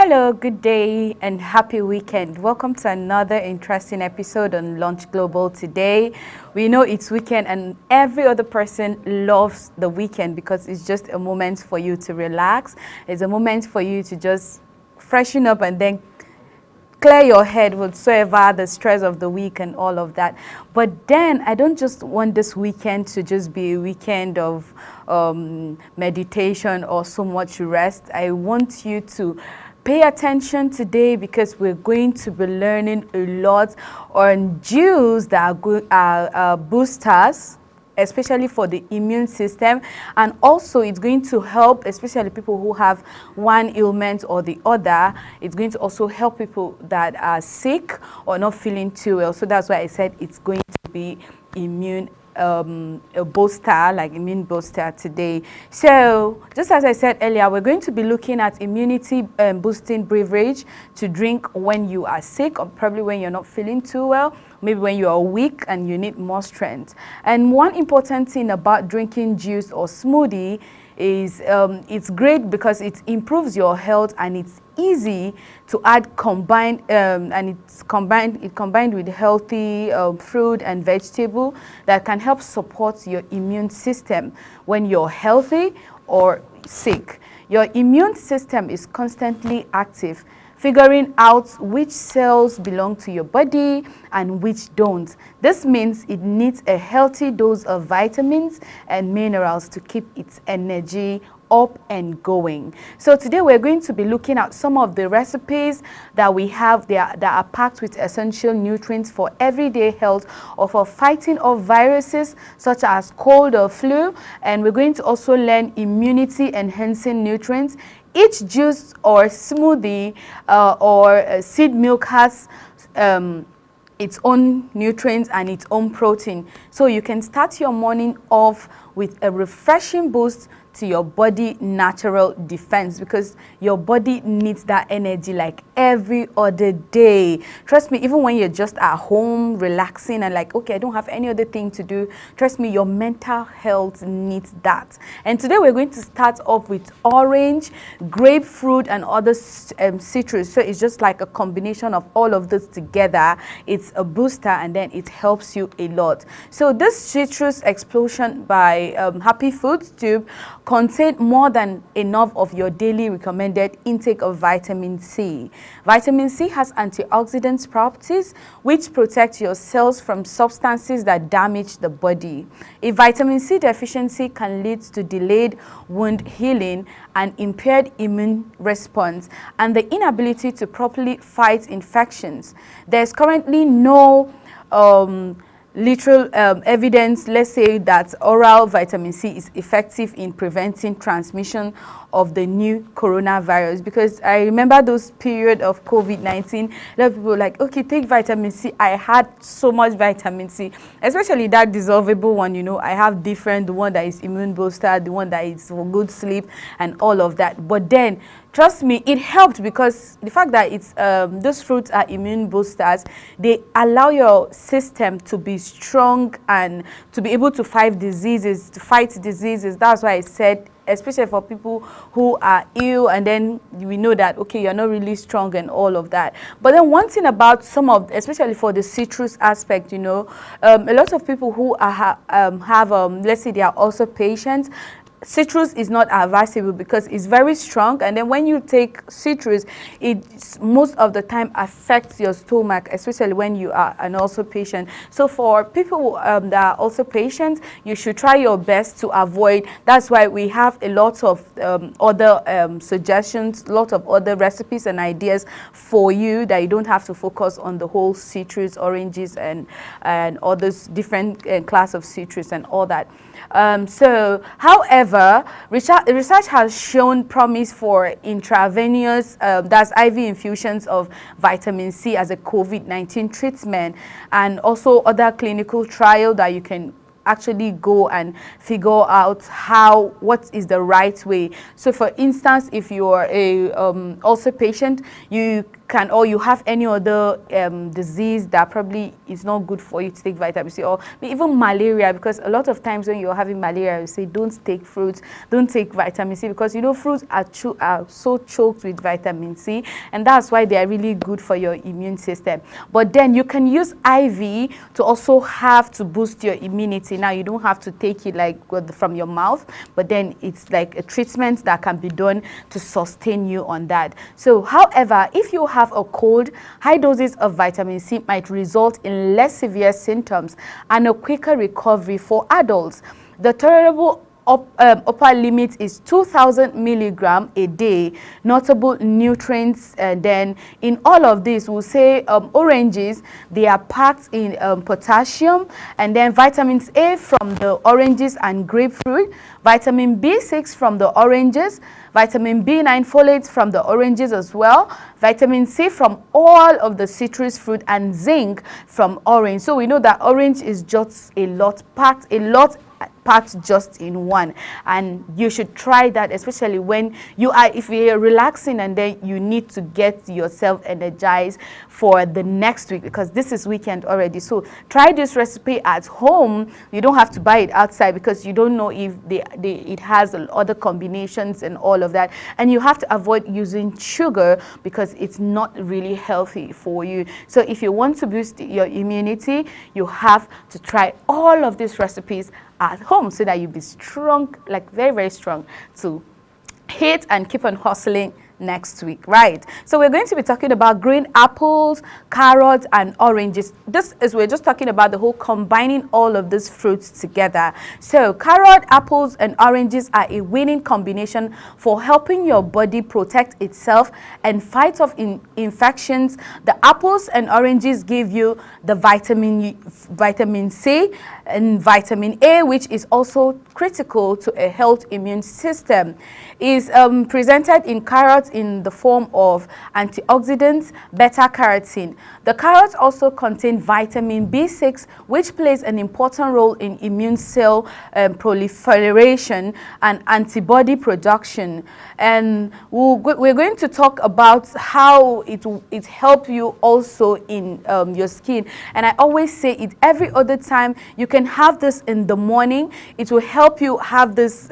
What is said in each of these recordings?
Hello, good day, and happy weekend. Welcome to another interesting episode on Launch Global today. We know it's weekend, and every other person loves the weekend because it's just a moment for you to relax. It's a moment for you to just freshen up and then clear your head whatsoever the stress of the week and all of that. But then I don't just want this weekend to just be a weekend of meditation or so much rest. I want you to pay attention today because we're going to be learning a lot on juice that are boosters, especially for the immune system, and also it's going to help especially people who have one ailment or the other. It's going to also help people that are sick or not feeling too well. So that's why I said it's going to be immune a booster, like immune booster today. So just as I said earlier, we're going to be looking at immunity boosting beverage to drink when you are sick, or probably when you're not feeling too well, maybe when you are weak and you need more strength. And one important thing about drinking juice or smoothie is it's great because it improves your health, and it's easy to add combined and it's combined with healthy fruit and vegetable that can help support your immune system when you're healthy or sick. Your immune system is constantly active, figuring out which cells belong to your body and which don't. This means it needs a healthy dose of vitamins and minerals to keep its energy up and going. So today we're going to be looking at some of the recipes that we have there that are packed with essential nutrients for everyday health or for fighting off viruses such as cold or flu. And we're going to also learn immunity enhancing nutrients. Each juice or smoothie or seed milk has its own nutrients and its own protein. So you can start your morning off with a refreshing boost to your body natural defense, because your body needs that energy like every other day. Trust me, even when you're just at home relaxing and like, okay, I don't have any other thing to do, trust me, your mental health needs that. And today we're going to start off with orange, grapefruit, and other citrus. So it's just like a combination of all of this together. It's a booster, and then it helps you a lot. So this citrus explosion by Happy Foods Tube contain more than enough of your daily recommended intake of vitamin C. Vitamin C has antioxidant properties which protect your cells from substances that damage the body. A vitamin C deficiency can lead to delayed wound healing and impaired immune response and the inability to properly fight infections. There's currently no literal evidence, let's say, that oral vitamin C is effective in preventing transmission of the new coronavirus, because I remember those period of COVID-19, a lot of people were like, okay, take vitamin C. I had so much vitamin C, especially that dissolvable one, you know. I have different, the one that is immune booster, the one that is for good sleep and all of that. But then trust me, it helped because the fact that it's those fruits are immune boosters, they allow your system to be strong and to be able to fight diseases. That's why I said, especially for people who are ill, and then we know that, okay, you're not really strong and all of that. But then one thing about some of, especially for the citrus aspect, you know, a lot of people who are, let's say they are also patients, citrus is not advisable because it's very strong, and then when you take citrus, it most of the time affects your stomach, especially when you are an also patient. So for people that are also patients, you should try your best to avoid. That's why we have a lot of other suggestions, a lot of other recipes and ideas for you, that you don't have to focus on the whole citrus, oranges, and others different class of citrus and all that. So however, research has shown promise for intravenous, that's IV infusions of vitamin C as a COVID-19 treatment, and also other clinical trial that you can actually go and figure out what is the right way. So for instance, if you are a also patient, you can, or you have any other disease that probably is not good for you to take vitamin C, or even malaria, because a lot of times when you're having malaria, you say don't take fruits, don't take vitamin C, because you know fruits are so choked with vitamin C, and that's why they are really good for your immune system. But then you can use IV to also have to boost your immunity. Now you don't have to take it like from your mouth, but then it's like a treatment that can be done to sustain you on that. So however, if you have a cold, high doses of vitamin C might result in less severe symptoms and a quicker recovery for adults. The tolerable upper limit is 2,000 milligram a day. Notable nutrients, and then in all of this we'll say oranges, they are packed in potassium, and then vitamins A from the oranges and grapefruit, vitamin B6 from the oranges, vitamin B9 folates from the oranges as well, vitamin C from all of the citrus fruit, and zinc from orange. So we know that orange is just a lot packed just in one, and you should try that, especially when if you're relaxing and then you need to get yourself energized for the next week, because this is weekend already. So try this recipe at home. You don't have to buy it outside, because you don't know if it has other combinations and all of that, and you have to avoid using sugar because it's not really healthy for you. So if you want to boost your immunity, you have to try all of these recipes at home, so that you'll be strong, like very, very strong, to hit and keep on hustling next week, right? So we're going to be talking about green apples, carrots, and oranges. We're just talking about the whole combining all of these fruits together. So carrot, apples, and oranges are a winning combination for helping your body protect itself and fight off infections. The apples and oranges give you the vitamin C and vitamin A, which is also critical to a healthy immune system. Is presented in carrots in the form of antioxidants, beta-carotene. The carrots also contain vitamin B6, which plays an important role in immune cell proliferation and antibody production. And we're going to talk about how it helps you also in your skin. And I always say it every other time. You can have this in the morning. It will help you have this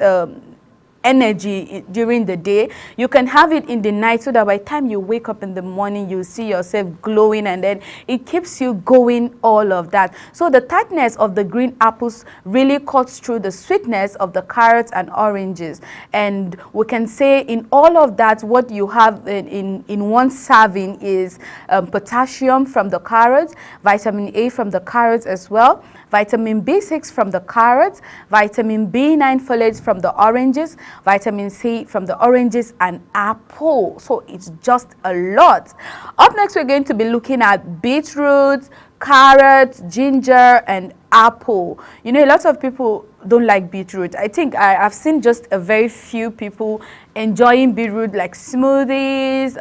energy during the day. You can have it in the night, so that by the time you wake up in the morning, you see yourself glowing, and then it keeps you going, all of that. So the tartness of the green apples really cuts through the sweetness of the carrots and oranges. And we can say in all of that, what you have in one serving is potassium from the carrots, vitamin A from the carrots as well, vitamin B6 from the carrots, vitamin B9 folates from the oranges, vitamin C from the oranges, and apple. So it's just a lot. Up next, we're going to be looking at beetroot, carrot, ginger, and apple. You know, a lot of people don't like beetroot. I think I've seen just a very few people enjoying beetroot, like smoothies,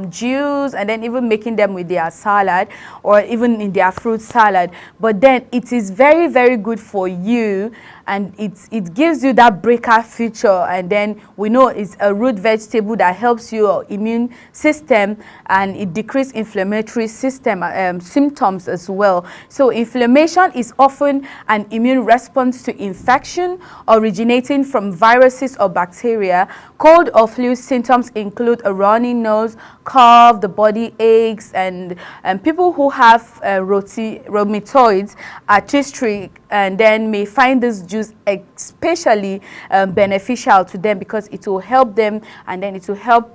juice, and then even making them with their salad, or even in their fruit salad. But then it is very, very good for you, and it gives you that breaker feature. And then we know it's a root vegetable that helps your immune system, and it decreases inflammatory system symptoms as well. So inflammation is often an immune response to infection originating from viruses or bacteria. Cold or flu symptoms include a runny nose, cough, the body aches, and people who have rheumatoid arthritis, and then may find this juice especially beneficial to them, because it will help them, and then it will help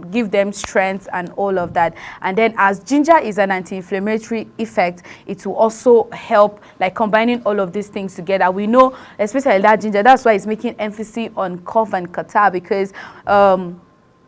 give them strength and all of that. And then as ginger is an anti-inflammatory effect, it will also help, like combining all of these things together. We know, especially that ginger, that's why it's making emphasis on cough and catarrh, because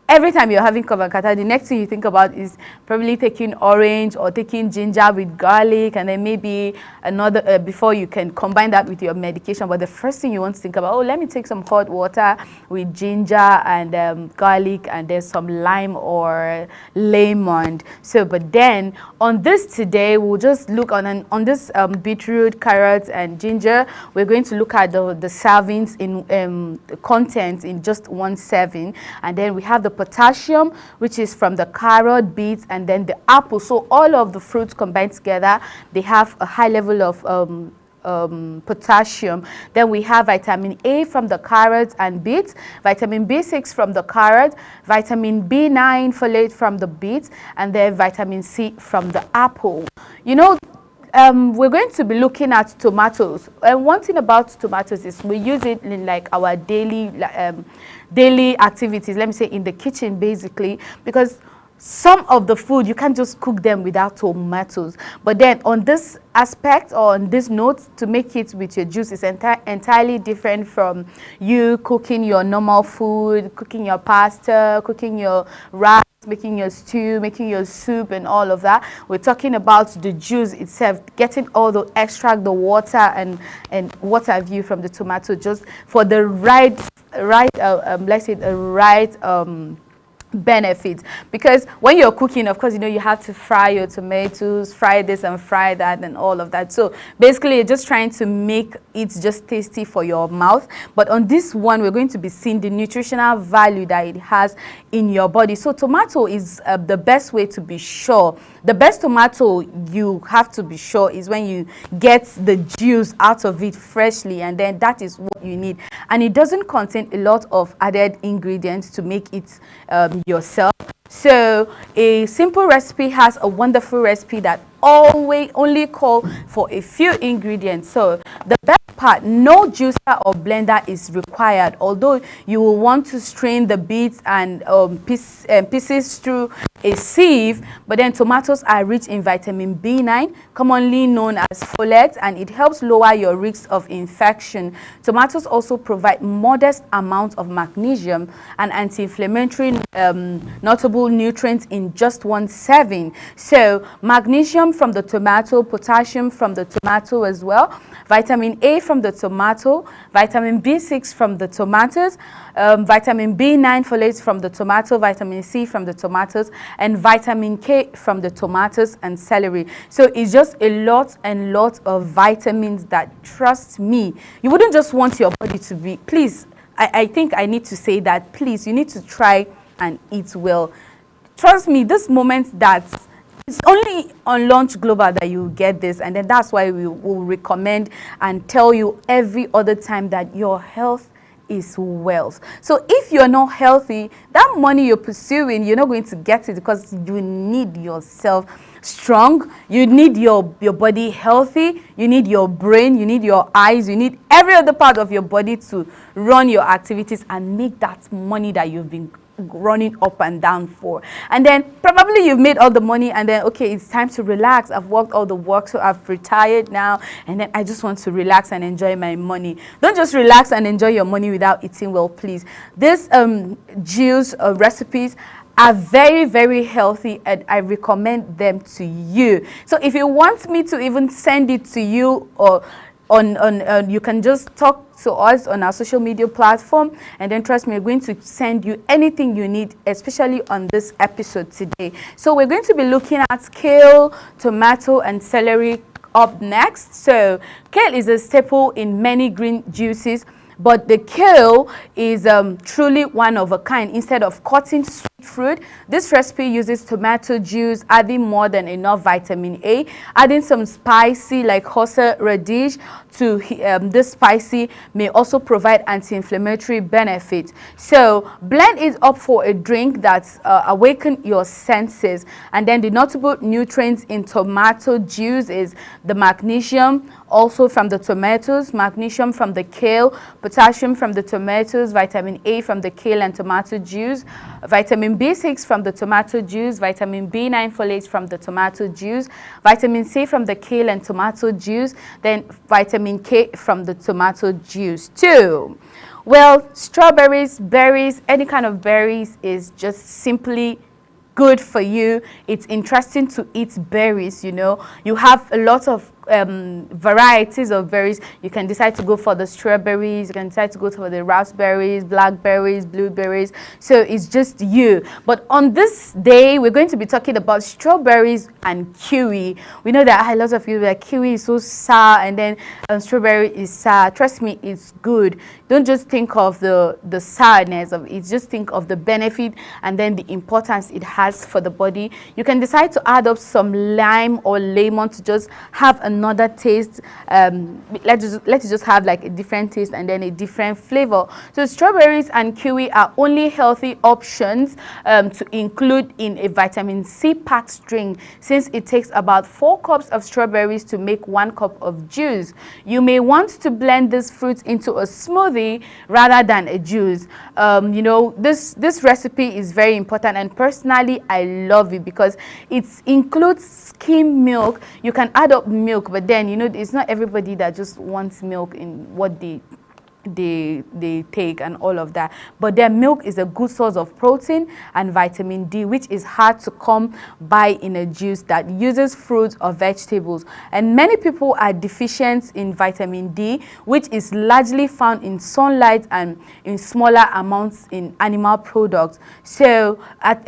every time you're having cough and catarrh, the next thing you think about is probably taking orange or taking ginger with garlic, and then maybe another before you can combine that with your medication. But the first thing you want to think about, oh, let me take some hot water with ginger and garlic, and then some lime or lemon. So, but then on this today, we'll just look on this beetroot, carrots, and ginger. We're going to look at the servings in the contents in just one serving, and then we have the potassium, which is from the carrot, beets, and then the apple. So all of the fruits combined together, they have a high level of potassium. Then we have vitamin A from the carrots and beets, vitamin B6 from the carrot, vitamin B9 folate from the beets, and then vitamin C from the apple. You know, we're going to be looking at tomatoes, and one thing about tomatoes is we use it in like our daily activities, let me say in the kitchen basically, because some of the food you can't just cook them without tomatoes. But then on this aspect, or on this note, to make it with your juice is entirely different from you cooking your normal food, cooking your pasta, cooking your rice, making your stew, making your soup, and all of that. We're talking about the juice itself, getting all the extract, the water and what have you from the tomato, just for the right let's say the right benefit. Because when you're cooking, of course, you know, you have to fry your tomatoes, fry this and fry that and all of that. So basically you're just trying to make it just tasty for your mouth. But on this one, we're going to be seeing the nutritional value that it has in your body. So tomato is the best way to be sure. The best tomato you have to be sure is when you get the juice out of it freshly, and then that is what you need. And it doesn't contain a lot of added ingredients to make it yourself. So a simple recipe has a wonderful recipe that always only call for a few ingredients. So the best part, no juicer or blender is required, although you will want to strain the beets and pieces through a sieve. But then tomatoes are rich in vitamin B9, commonly known as folate, and it helps lower your risk of infection. Tomatoes also provide modest amounts of magnesium and anti-inflammatory notable nutrients in just one serving. So magnesium from the tomato, potassium from the tomato as well, vitamin A from the tomato, vitamin B6 from the tomatoes, vitamin B9 folate from the tomato, vitamin C from the tomatoes, and vitamin K from the tomatoes and celery. So it's just a lot and lot of vitamins that, trust me, you wouldn't just want your body to be, please, I think I need to say that, please, you need to try and eat well. Trust me, this moment that it's only on Launch Global that you get this, and then that's why we will recommend and tell you every other time that your health is wealth. So if you're not healthy, that money you're pursuing, you're not going to get it, because you need yourself strong, you need your body healthy, you need your brain, you need your eyes, you need every other part of your body to run your activities and make that money that you've been running up and down for. And then probably you've made all the money, and then okay, it's time to relax. I've worked all the work, so I've retired now, and then I just want to relax and enjoy my money. Don't just relax and enjoy your money without eating well, please. This juice recipes are very, very healthy, and I recommend them to you. So if you want me to even send it to you, or you can just talk to us on our social media platform, and then trust me, we're going to send you anything you need, especially on this episode today. So we're going to be looking at kale, tomato, and celery up next. So kale is a staple in many green juices, but the kale is truly one of a kind. Instead of cutting sweet fruit, this recipe uses tomato juice, adding more than enough vitamin A, adding some spicy like horseradish to this spicy may also provide anti-inflammatory benefits. So blend it up for a drink that awaken your senses. And then the notable nutrients in tomato juice is the magnesium, also from the tomatoes, magnesium from the kale, potassium from the tomatoes, vitamin A from the kale and tomato juice, vitamin B6 from the tomato juice, vitamin B9 folate from the tomato juice, vitamin C from the kale and tomato juice, then vitamin K from the tomato juice too. Well, strawberries, berries, any kind of berries is just simply good for you. It's interesting to eat berries, you know. You have a lot of varieties of berries. You can decide to go for the strawberries, you can decide to go for the raspberries, blackberries, blueberries. So it's just you. But on this day, we're going to be talking about strawberries and kiwi. We know that a lot of you like kiwi is so sour, and then strawberry is sour. Trust me, it's good. don't just think of the sadness of it, just think of the benefit and then the importance it has for the body. You can decide to add up some lime or lemon to just have another taste. Let's just have like a different taste and then a different flavor. So strawberries and kiwi are only healthy options to include in a vitamin C packed drink, since it takes about 4 cups of strawberries to make 1 cup of juice. You may want to blend this fruit into a smoothie rather than a juice. You know, this recipe is very important, and personally I love it because it includes skim milk. You can add up milk, but then, you know, it's not everybody that just wants milk in what they take and all of that, but their milk is a good source of protein and vitamin D, which is hard to come by in a juice that uses fruits or vegetables. And many people are deficient in vitamin D, which is largely found in sunlight and in smaller amounts in animal products. So at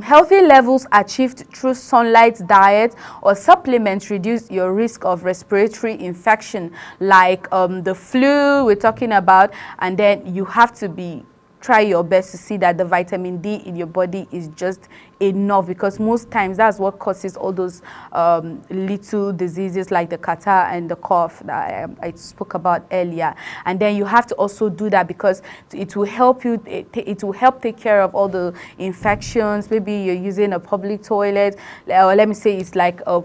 healthy levels achieved through sunlight diet or supplements reduce your risk of respiratory infection like the flu we're talking about. And then you have to try your best to see that the vitamin D in your body is just enough, because most times that's what causes all those little diseases like the catarrh and the cough that I spoke about earlier. And then you have to also do that because it will help you, it will help take care of all the infections. Maybe you're using a public toilet, or let me say it's like a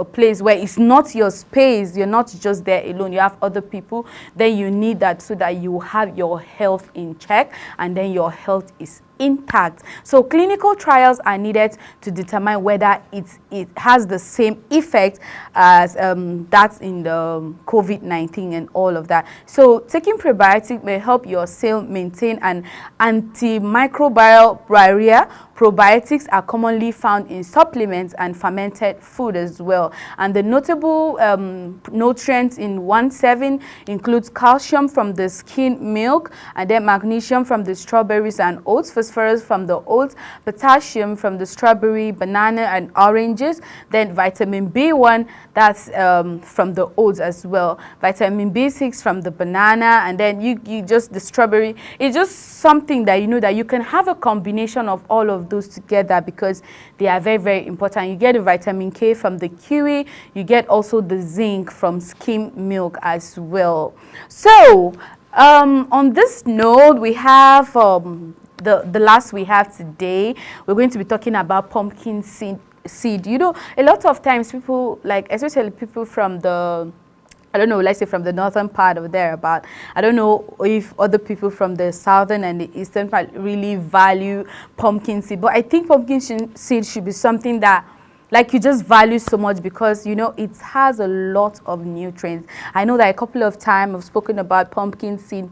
place where it's not your space, you're not just there alone, you have other people, then you need that so that you have your health in check and then your health is intact. So clinical trials are needed to determine whether it has the same effect as that's in the COVID-19 and all of that. So taking probiotic may help your cell maintain an antimicrobial barrier. Probiotics are commonly found in supplements and fermented food as well. And the notable nutrients in 1.7 includes calcium from the skim milk, and then magnesium from the strawberries and oats, phosphorus from the oats, potassium from the strawberry, banana and oranges, then vitamin B1, that's from the oats as well, vitamin B6 from the banana, and then you just the strawberry. It's just something that you know that you can have a combination of all of those together because they are very, very important. You get the vitamin K from the kiwi, you get also the zinc from skim milk as well. So on this note, we have the last we have today. We're going to be talking about pumpkin seed. You know, a lot of times people, like especially people from the, I don't know, let's say from the northern part of there, but I don't know if other people from the southern and the eastern part really value pumpkin seed. But I think pumpkin seed should be something that like you just value so much because, you know, it has a lot of nutrients. I know that a couple of times I've spoken about pumpkin seed,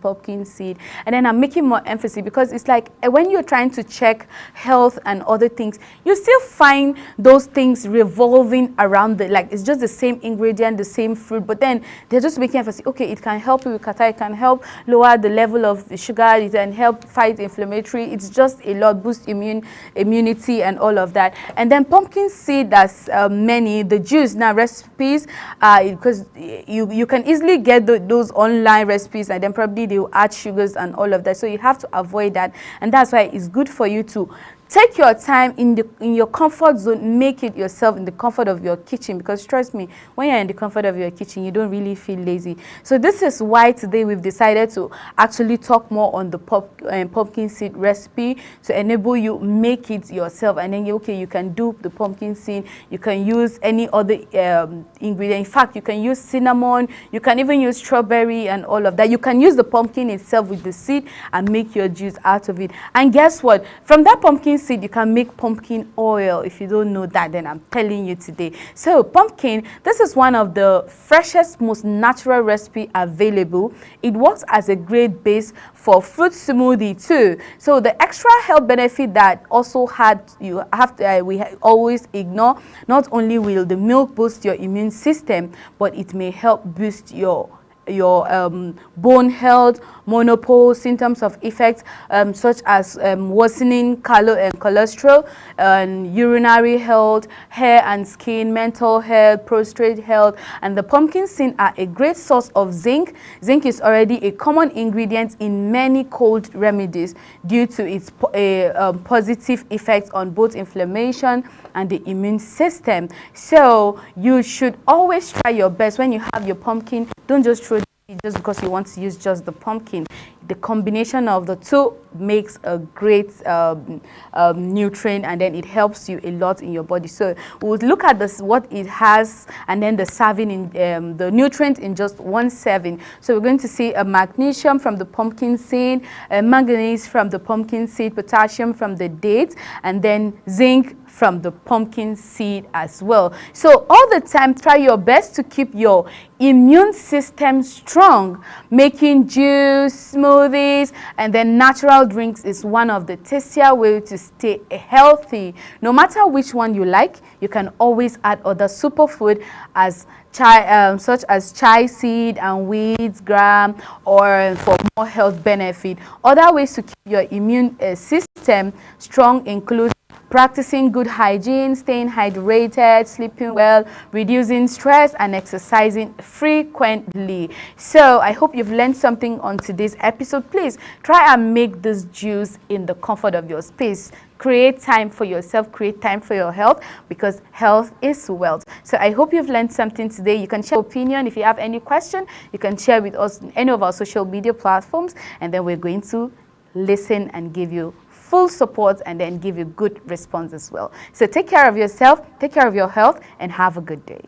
and then I'm making more emphasis because it's like when you're trying to check health and other things, you still find those things revolving around the, like it's just the same ingredient, the same fruit, but then they're just making emphasis, okay, it can help you with catarrh, it can help lower the level of sugar, it can help fight inflammatory, it's just a lot, boost immunity and all of that. And then pumpkin seed, that's the juice now recipes, because you can easily get those online recipes and then probably they will add sugars and all of that, so you have to avoid that. And that's why it's good for you to take your time in your comfort zone, make it yourself in the comfort of your kitchen, because trust me, when you're in the comfort of your kitchen, you don't really feel lazy. So this is why today we've decided to actually talk more on the pumpkin seed recipe to enable you make it yourself. And then you can do the pumpkin seed, you can use any other ingredient. In fact, you can use cinnamon, you can even use strawberry and all of that. You can use the pumpkin itself with the seed and make your juice out of it. And guess what? From that pumpkin seed, you can make pumpkin oil. If you don't know that, then I'm telling you today. So pumpkin, this is one of the freshest, most natural recipe available. It works as a great base for fruit smoothie too. So the extra health benefit that also we always ignore, not only will the milk boost your immune system, but it may help boost your your bone health, menopause, symptoms of effects such as worsening cholesterol, and urinary health, hair and skin, mental health, prostate health. And the pumpkin seed are a great source of zinc. Zinc is already a common ingredient in many cold remedies due to its positive effects on both inflammation and the immune system. So you should always try your best when you have your pumpkin. Don't just throw it just because you want to use just the pumpkin. The combination of the two makes a great nutrient, and then it helps you a lot in your body. So we'll look at this, what it has, and then the serving in the nutrient in just one serving. So we're going to see a magnesium from the pumpkin seed, manganese from the pumpkin seed, potassium from the dates, and then zinc from the pumpkin seed as well. So all the time, try your best to keep your immune system strong. Making juice, smoothies, and then natural drinks is one of the tastier ways to stay healthy. No matter which one you like, you can always add other superfood as chai, such as chai seed and wheat gram, or for more health benefit. Other ways to keep your immune system strong include practicing good hygiene, staying hydrated, sleeping well, reducing stress, and exercising frequently. So I hope you've learned something on today's episode. Please try and make this juice in the comfort of your space. Create time for yourself, create time for your health, because health is wealth. So I hope you've learned something today. You can share your opinion. If you have any question, you can share with us on any of our social media platforms, and then we're going to listen and give you full support and then give you good response as well. So take care of yourself, take care of your health, and have a good day.